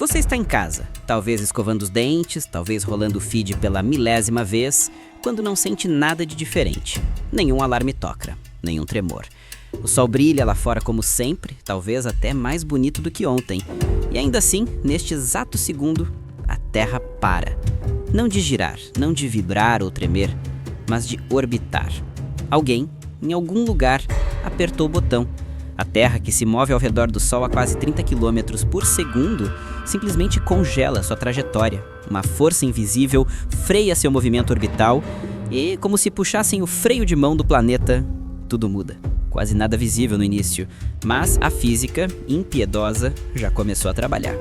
Você está em casa, talvez escovando os dentes, talvez rolando o feed pela milésima vez, quando não sente nada de diferente. Nenhum alarme toca, nenhum tremor. O sol brilha lá fora como sempre, talvez até mais bonito do que ontem. E ainda assim, neste exato segundo, a Terra para. Não de girar, não de vibrar ou tremer, mas de orbitar. Alguém, em algum lugar, apertou o botão. A Terra, que se move ao redor do Sol a quase 30 km por segundo, simplesmente congela sua trajetória. Uma força invisível freia seu movimento orbital e, como se puxassem o freio de mão do planeta, tudo muda. Quase nada visível no início, mas a física, impiedosa, já começou a trabalhar.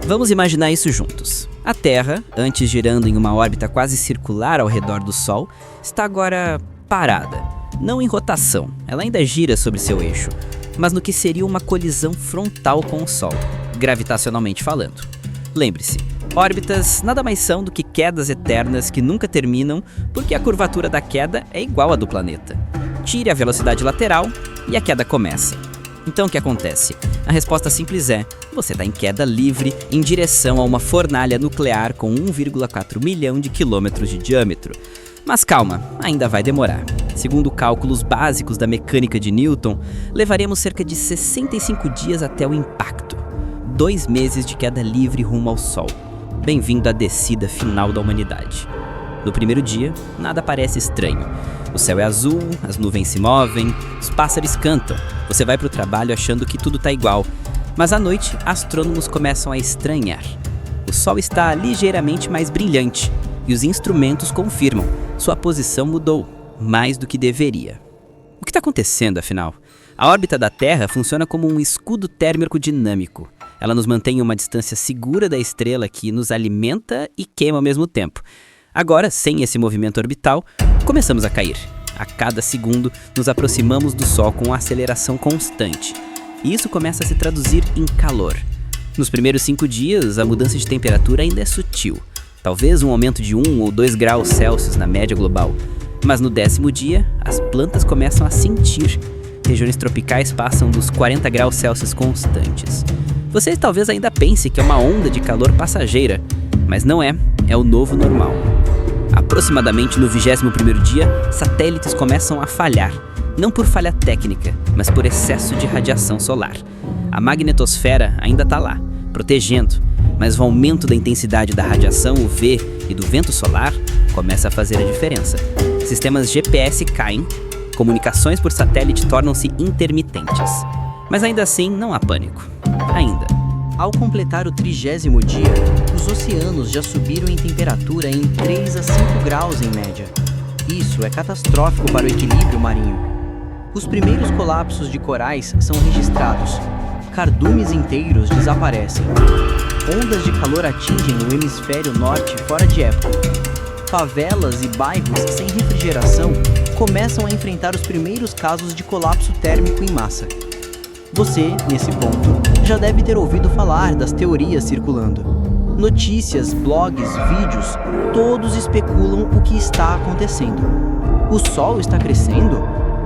Vamos imaginar isso juntos. A Terra, antes girando em uma órbita quase circular ao redor do Sol, está agora parada. Não em rotação, ela ainda gira sobre seu eixo, mas no que seria uma colisão frontal com o Sol, gravitacionalmente falando. Lembre-se, órbitas nada mais são do que quedas eternas que nunca terminam porque a curvatura da queda é igual à do planeta. Tire a velocidade lateral e a queda começa. Então o que acontece? A resposta simples é: você está em queda livre em direção a uma fornalha nuclear com 1,4 milhão de quilômetros de diâmetro. Mas calma, ainda vai demorar. Segundo cálculos básicos da mecânica de Newton, levaremos cerca de 65 dias até o impacto. 2 meses de queda livre rumo ao Sol. Bem-vindo à descida final da humanidade. No primeiro dia, nada parece estranho. O céu é azul, as nuvens se movem, os pássaros cantam. Você vai para o trabalho achando que tudo está igual. Mas à noite, astrônomos começam a estranhar. O Sol está ligeiramente mais brilhante e os instrumentos confirmam. Sua posição mudou, mais do que deveria. O que está acontecendo, afinal? A órbita da Terra funciona como um escudo térmico dinâmico. Ela nos mantém em uma distância segura da estrela que nos alimenta e queima ao mesmo tempo. Agora, sem esse movimento orbital, começamos a cair. A cada segundo, nos aproximamos do Sol com uma aceleração constante. E isso começa a se traduzir em calor. Nos primeiros 5 dias, a mudança de temperatura ainda é sutil. Talvez um aumento de 1 ou 2 graus Celsius na média global. Mas no 10º dia, as plantas começam a sentir. Regiões tropicais passam dos 40 graus Celsius constantes. Você talvez ainda pense que é uma onda de calor passageira, mas não é, é o novo normal. Aproximadamente no 21º dia, satélites começam a falhar, não por falha técnica, mas por excesso de radiação solar. A magnetosfera ainda está lá, protegendo, mas o aumento da intensidade da radiação UV e do vento solar começa a fazer a diferença. Sistemas GPS caem, comunicações por satélite tornam-se intermitentes. Mas ainda assim, não há pânico. Ainda. Ao completar o 30º dia, os oceanos já subiram em temperatura em 3 a 5 graus em média. Isso é catastrófico para o equilíbrio marinho. Os primeiros colapsos de corais são registrados. Cardumes inteiros desaparecem. Ondas de calor atingem o hemisfério norte fora de época. Favelas e bairros sem refrigeração começam a enfrentar os primeiros casos de colapso térmico em massa. Você, nesse ponto, já deve ter ouvido falar das teorias circulando. Notícias, blogs, vídeos, todos especulam o que está acontecendo. O Sol está crescendo?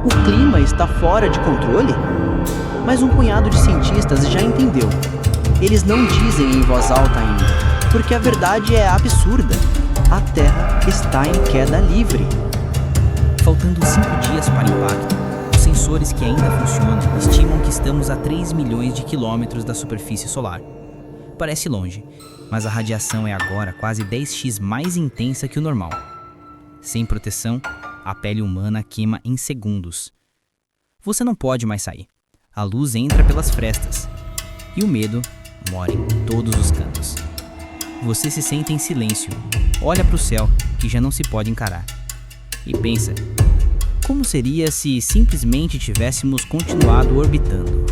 O clima está fora de controle? Mas um punhado de cientistas já entendeu. Eles não dizem em voz alta ainda, porque a verdade é absurda. A Terra está em queda livre. Faltando 5 dias para o impacto, os sensores que ainda funcionam estimam que estamos a 3 milhões de quilômetros da superfície solar. Parece longe, mas a radiação é agora quase 10x mais intensa que o normal. Sem proteção, a pele humana queima em segundos. Você não pode mais sair. A luz entra pelas frestas. E o medo mora em todos os cantos. Você se sente em silêncio, olha para o céu, que já não se pode encarar. E pensa, como seria se simplesmente tivéssemos continuado orbitando?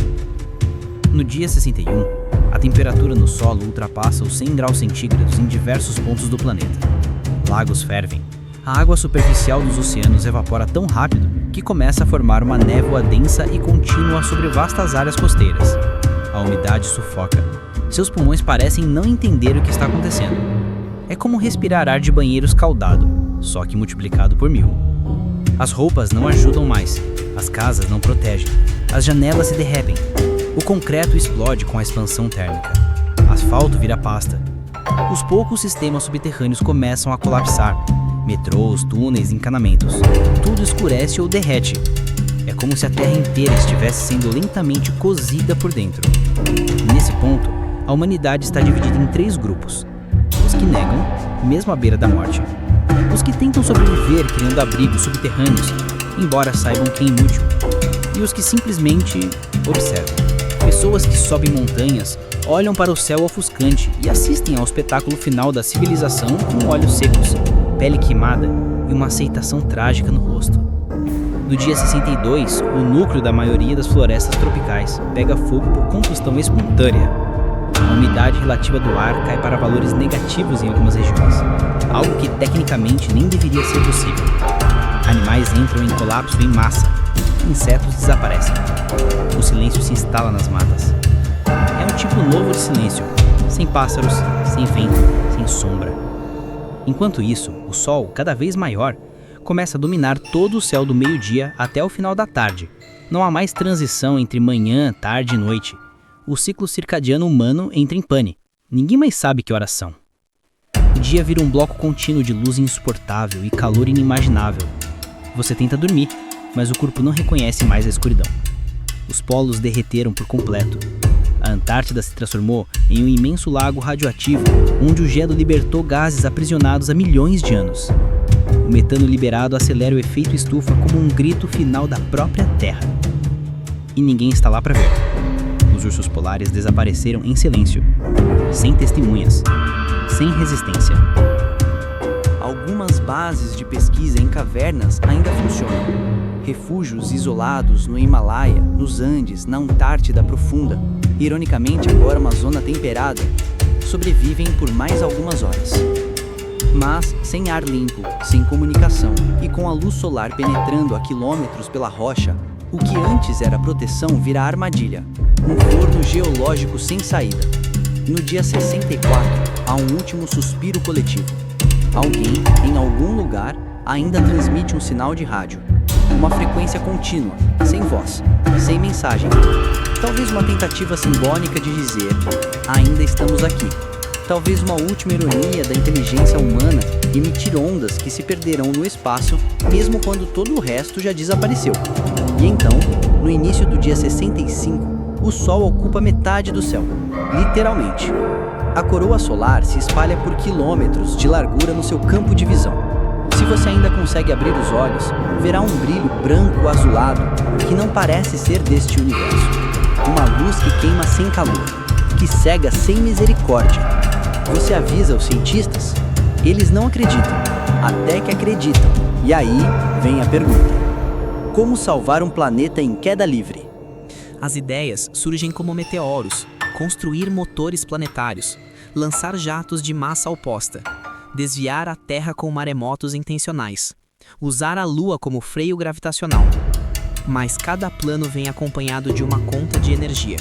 No dia 61, a temperatura no solo ultrapassa os 100 graus centígrados em diversos pontos do planeta. Lagos fervem. A água superficial dos oceanos evapora tão rápido que começa a formar uma névoa densa e contínua sobre vastas áreas costeiras. A umidade sufoca. Seus pulmões parecem não entender o que está acontecendo. É como respirar ar de banheiro escaldado, só que multiplicado por 1000. As roupas não ajudam mais, as casas não protegem, as janelas se derretem, o concreto explode com a expansão térmica. Asfalto vira pasta. Os poucos sistemas subterrâneos começam a colapsar. Metrôs, túneis, encanamentos. Tudo escurece ou derrete. É como se a Terra inteira estivesse sendo lentamente cozida por dentro. Nesse ponto, a humanidade está dividida em 3 grupos. Os que negam, mesmo à beira da morte. Os que tentam sobreviver criando abrigos subterrâneos, embora saibam que é inútil. E os que simplesmente observam. Pessoas que sobem montanhas, olham para o céu ofuscante e assistem ao espetáculo final da civilização com olhos secos, pele queimada e uma aceitação trágica no rosto. No dia 62, o núcleo da maioria das florestas tropicais pega fogo por combustão espontânea. A umidade relativa do ar cai para valores negativos em algumas regiões, algo que tecnicamente nem deveria ser possível. Animais entram em colapso em massa, insetos desaparecem. O silêncio se instala nas matas. É um tipo novo de silêncio, sem pássaros, sem vento, sem sombra. Enquanto isso, o sol, cada vez maior, começa a dominar todo o céu do meio-dia até o final da tarde. Não há mais transição entre manhã, tarde e noite. O ciclo circadiano humano entra em pane. Ninguém mais sabe que horas são. O dia vira um bloco contínuo de luz insuportável e calor inimaginável. Você tenta dormir, mas o corpo não reconhece mais a escuridão. Os polos derreteram por completo. A Antártida se transformou em um imenso lago radioativo, onde o gelo libertou gases aprisionados há milhões de anos. O metano liberado acelera o efeito estufa como um grito final da própria Terra. E ninguém está lá para ver. Os ursos polares desapareceram em silêncio, sem testemunhas, sem resistência. Algumas bases de pesquisa em cavernas ainda funcionam. Refúgios isolados no Himalaia, nos Andes, na Antártida profunda, ironicamente agora uma zona temperada, sobrevivem por mais algumas horas. Mas sem ar limpo, sem comunicação e com a luz solar penetrando a quilômetros pela rocha, o que antes era proteção vira armadilha, um forno geológico sem saída. No dia 64, há um último suspiro coletivo. Alguém, em algum lugar, ainda transmite um sinal de rádio. Uma frequência contínua, sem voz, sem mensagem. Talvez uma tentativa simbólica de dizer, ainda estamos aqui. Talvez uma última ironia da inteligência humana emitir ondas que se perderão no espaço, mesmo quando todo o resto já desapareceu. E então, no início do dia 65, o Sol ocupa metade do céu, literalmente. A coroa solar se espalha por quilômetros de largura no seu campo de visão. Se você ainda consegue abrir os olhos, verá um brilho branco azulado que não parece ser deste universo. Uma luz que queima sem calor, que cega sem misericórdia. Você avisa os cientistas? Eles não acreditam, até que acreditam. E aí vem a pergunta: como salvar um planeta em queda livre? As ideias surgem como meteoros, construir motores planetários, lançar jatos de massa oposta, desviar a Terra com maremotos intencionais, usar a Lua como freio gravitacional. Mas cada plano vem acompanhado de uma conta de energia.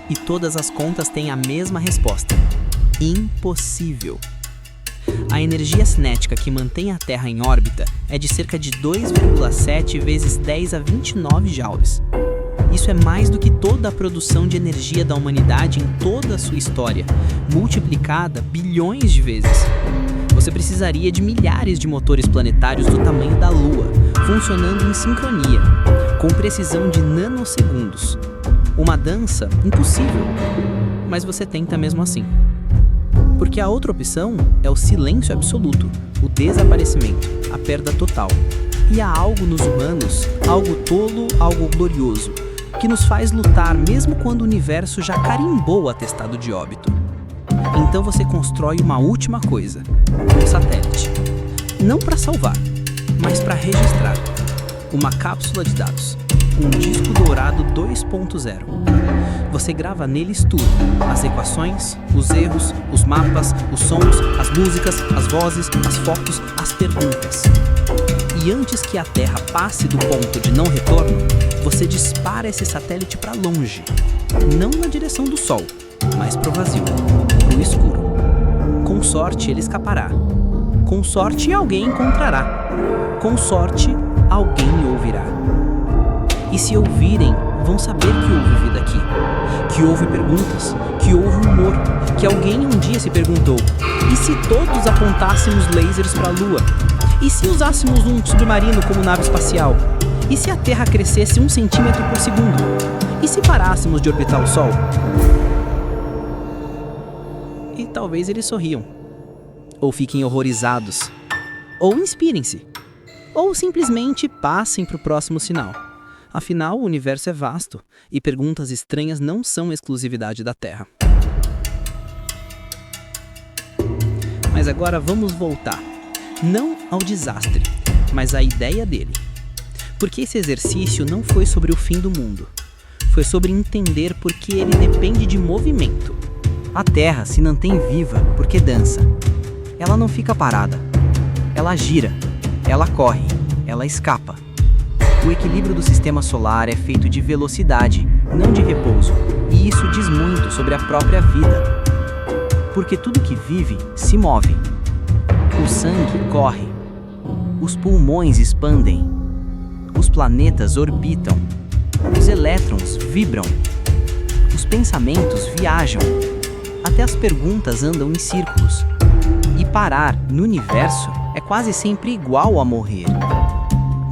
E todas as contas têm a mesma resposta: impossível. A energia cinética que mantém a Terra em órbita é de cerca de 2,7 vezes 10 a 29 joules. Isso é mais do que toda a produção de energia da humanidade em toda a sua história, multiplicada bilhões de vezes. Você precisaria de milhares de motores planetários do tamanho da Lua, funcionando em sincronia, com precisão de nanosegundos. Uma dança impossível, mas você tenta mesmo assim. Porque a outra opção é o silêncio absoluto, o desaparecimento, a perda total. E há algo nos humanos, algo tolo, algo glorioso, que nos faz lutar mesmo quando o universo já carimbou o atestado de óbito. Então você constrói uma última coisa, um satélite. Não para salvar, mas para registrar. Uma cápsula de dados, um disco dourado 2.0. Você grava neles tudo, as equações, os erros, os mapas, os sons, as músicas, as vozes, as fotos, as perguntas. E antes que a Terra passe do ponto de não retorno, você dispara esse satélite para longe. Não na direção do Sol, mas pro vazio, pro escuro. Com sorte ele escapará. Com sorte alguém encontrará. Com sorte alguém ouvirá. E se ouvirem, vão saber que houve vida aqui, que houve perguntas, que houve humor, que alguém um dia se perguntou: e se todos apontássemos lasers para a Lua? E se usássemos um submarino como nave espacial? E se a Terra crescesse 1 centímetro por segundo? E se parássemos de orbitar o Sol? E talvez eles sorriam, ou fiquem horrorizados, ou inspirem-se, ou simplesmente passem para o próximo sinal. Afinal, o universo é vasto e perguntas estranhas não são exclusividade da Terra. Mas agora vamos voltar, não ao desastre, mas à ideia dele. Porque esse exercício não foi sobre o fim do mundo, foi sobre entender por que ele depende de movimento. A Terra se mantém viva porque dança. Ela não fica parada. Ela gira, ela corre, ela escapa. O equilíbrio do sistema solar é feito de velocidade, não de repouso, e isso diz muito sobre a própria vida. Porque tudo que vive se move. O sangue corre. Os pulmões expandem. Os planetas orbitam. Os elétrons vibram. Os pensamentos viajam. Até as perguntas andam em círculos. E parar no universo é quase sempre igual a morrer.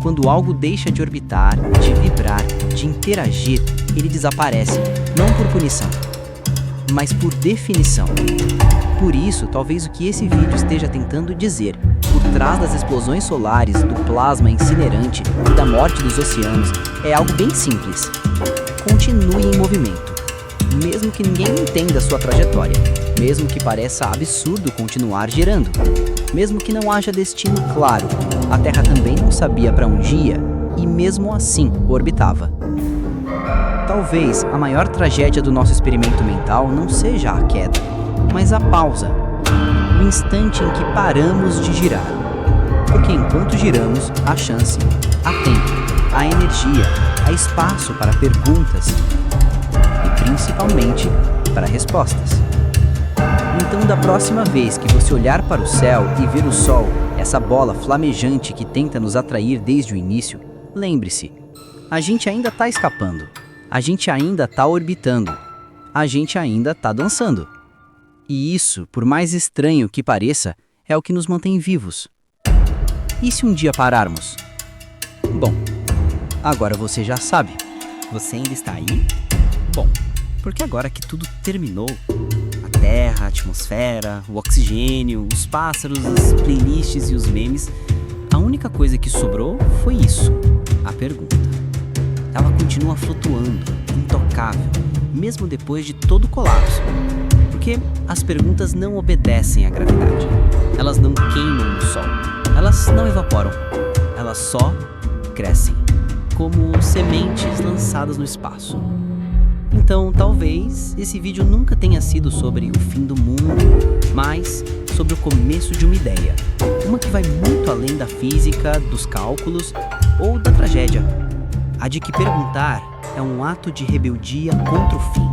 Quando algo deixa de orbitar, de vibrar, de interagir, ele desaparece, não por punição, mas por definição. Por isso, talvez o que esse vídeo esteja tentando dizer, por trás das explosões solares, do plasma incinerante e da morte dos oceanos, é algo bem simples. Continue em movimento, mesmo que ninguém entenda sua trajetória, mesmo que pareça absurdo continuar girando, mesmo que não haja destino claro, a Terra também não sabia para onde ia e mesmo assim orbitava. Talvez a maior tragédia do nosso experimento mental não seja a queda, mas a pausa, o instante em que paramos de girar. Porque enquanto giramos, há chance, há tempo, há energia, há espaço para perguntas e principalmente para respostas. Então, da próxima vez que você olhar para o céu e ver o Sol, essa bola flamejante que tenta nos atrair desde o início, lembre-se, a gente ainda está escapando, a gente ainda está orbitando, a gente ainda está dançando. E isso, por mais estranho que pareça, é o que nos mantém vivos. E se um dia pararmos? Bom, agora você já sabe. Você ainda está aí? Bom, porque agora que tudo terminou, a Terra, a atmosfera, o oxigênio, os pássaros, as playlists e os memes, a única coisa que sobrou foi isso, a pergunta. Ela continua flutuando, intocável, mesmo depois de todo o colapso. Porque as perguntas não obedecem à gravidade. Elas não queimam no sol. Elas não evaporam. Elas só crescem, como sementes lançadas no espaço. Então, talvez esse vídeo nunca tenha sido sobre o fim do mundo, mas sobre o começo de uma ideia. Uma que vai muito além da física, dos cálculos ou da tragédia. A de que perguntar é um ato de rebeldia contra o fim.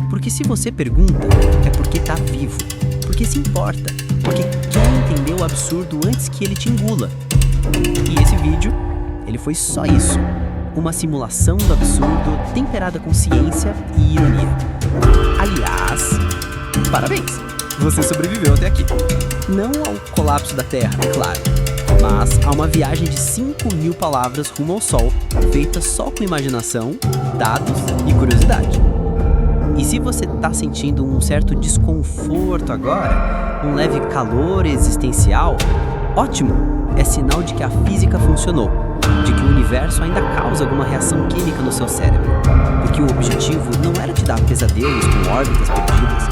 Porque se você pergunta, é porque tá vivo, porque se importa, porque quer entender o absurdo antes que ele te engula. E esse vídeo, ele foi só isso. Uma simulação do absurdo temperada com ciência e ironia. Aliás, parabéns! Você sobreviveu até aqui. Não ao colapso da Terra, é claro, mas a uma viagem de 5.000 palavras rumo ao Sol, feita só com imaginação, dados e curiosidade. E se você está sentindo um certo desconforto agora, um leve calor existencial, ótimo! É sinal de que a física funcionou, de que o universo ainda causa alguma reação química no seu cérebro. Porque o objetivo não era te dar pesadelos com órbitas perdidas,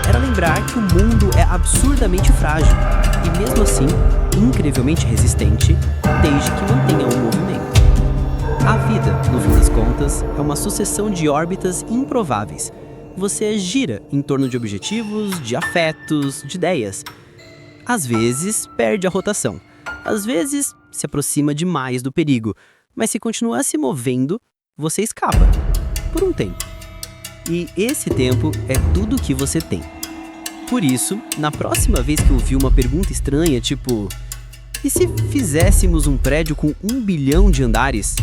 era lembrar que o mundo é absurdamente frágil e mesmo assim, incrivelmente resistente, desde que mantenha um movimento. A vida, no fim das contas, é uma sucessão de órbitas improváveis. Você gira em torno de objetivos, de afetos, de ideias. Às vezes, perde a rotação. Às vezes, se aproxima demais do perigo. Mas se continuar se movendo, você escapa. Por um tempo. E esse tempo é tudo que você tem. Por isso, na próxima vez que ouvir uma pergunta estranha, tipo: e se fizéssemos um prédio com 1 bilhão de andares?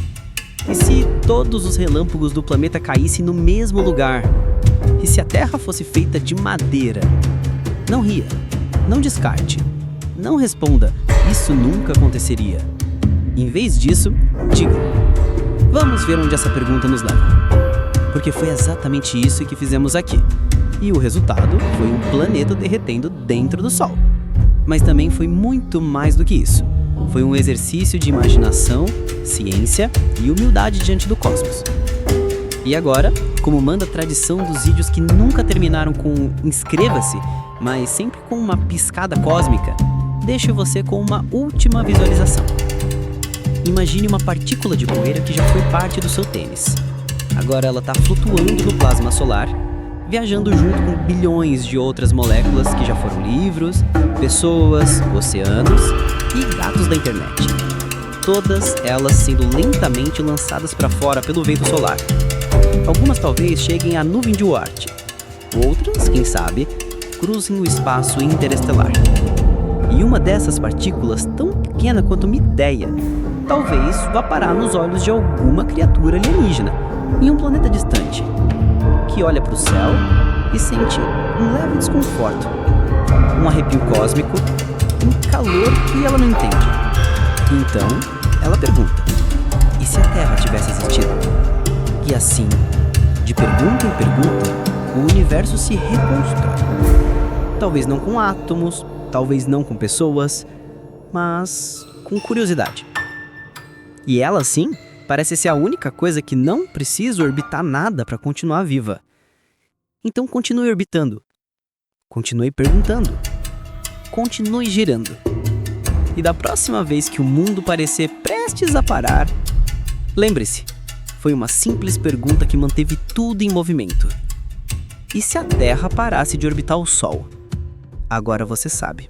E se todos os relâmpagos do planeta caíssem no mesmo lugar? E se a Terra fosse feita de madeira? Não ria, não descarte, não responda, isso nunca aconteceria. Em vez disso, diga, vamos ver onde essa pergunta nos leva. Porque foi exatamente isso que fizemos aqui. E o resultado foi um planeta derretendo dentro do Sol. Mas também foi muito mais do que isso. Foi um exercício de imaginação, ciência e humildade diante do cosmos. E agora, como manda a tradição dos vídeos que nunca terminaram com inscreva-se, mas sempre com uma piscada cósmica, deixo você com uma última visualização. Imagine uma partícula de poeira que já foi parte do seu tênis. Agora ela está flutuando no plasma solar, viajando junto com bilhões de outras moléculas que já foram livros, pessoas, oceanos e gatos da internet. Todas elas sendo lentamente lançadas para fora pelo vento solar. Algumas talvez cheguem à nuvem de Oort. Outras, quem sabe, cruzem o espaço interestelar. E uma dessas partículas, tão pequena quanto uma ideia, talvez vá parar nos olhos de alguma criatura alienígena em um planeta distante, que olha para o céu e sente um leve desconforto, um arrepio cósmico, um calor que ela não entende. Então, ela pergunta, e se a Terra tivesse existido? E assim, de pergunta em pergunta, o universo se reconstrói. Talvez não com átomos, talvez não com pessoas, mas com curiosidade. E ela, sim, parece ser a única coisa que não precisa orbitar nada para continuar viva. Então continue orbitando. Continue perguntando. Continue girando. E da próxima vez que o mundo parecer prestes a parar, lembre-se, foi uma simples pergunta que manteve tudo em movimento. E se a Terra parasse de orbitar o Sol? Agora você sabe.